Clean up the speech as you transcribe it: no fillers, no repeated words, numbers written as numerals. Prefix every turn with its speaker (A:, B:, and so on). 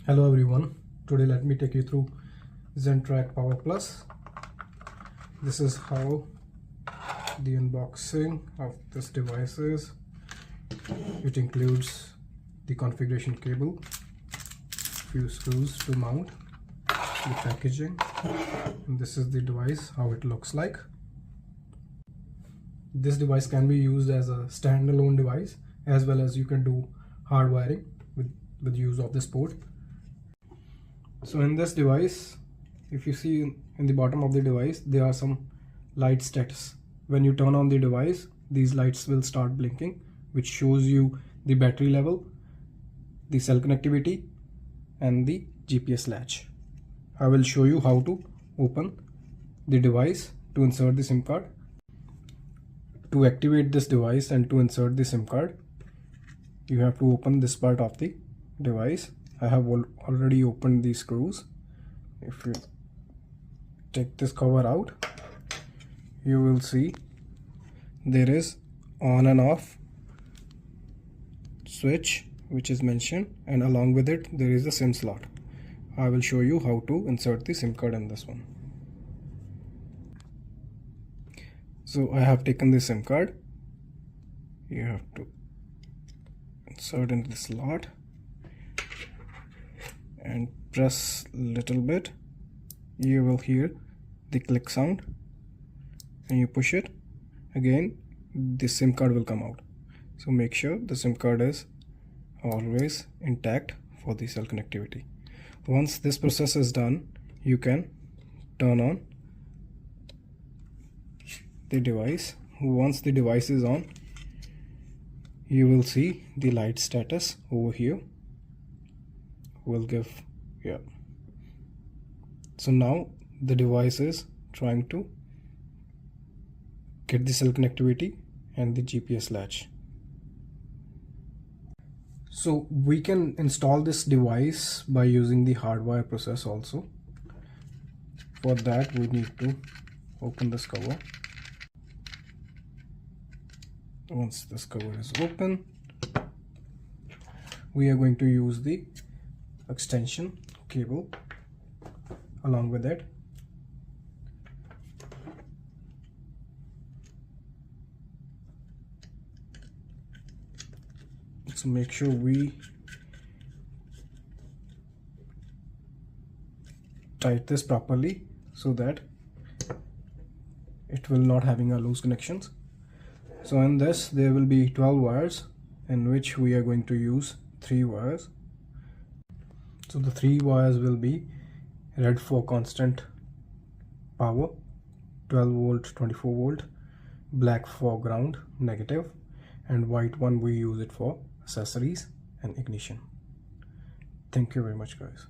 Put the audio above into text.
A: Hello everyone, today let me take you through ZenTRACK Power Plus. This is how the unboxing of this device is. It includes the configuration cable, few screws to mount, the packaging, and this is the device, how it looks like. This device can be used as a standalone device, as well as you can do hard wiring with use of this port. So in this device, if you see in the bottom of the device, there are some light status. When you turn on the device, these lights will start blinking, which shows you the battery level, the cell connectivity, and the GPS latch. I will show you how to open the device to insert the SIM card. To activate this device and to insert the SIM card, you have to open this part of the device. I have already opened these screws. If you take this cover out, you will see there is on and off switch which is mentioned, and along with it there is a SIM slot. I will show you how to insert the SIM card in this one. So I have taken the SIM card. You have to insert in the slot and press little bit. You will hear the click sound, and you push it again, the SIM card will come out. So make sure the SIM card is always intact for the cell connectivity. Once this process is done, you can turn on the device. Once the device is on, you will see the light status over here will give, so now the device is trying to get the cell connectivity and the GPS latch. So we can install this device by using the hardwire process also. For that we need to open this cover. Once this cover is open, we are going to use the extension cable along with it. So make sure we tight this properly so that it will not having a loose connections. So in this there will be 12 wires, in which we are going to use 3 wires. So the 3 wires will be red for constant power, 12 volt, 24 volt, black for ground, negative, and white one we use it for accessories and ignition. Thank you very much, guys.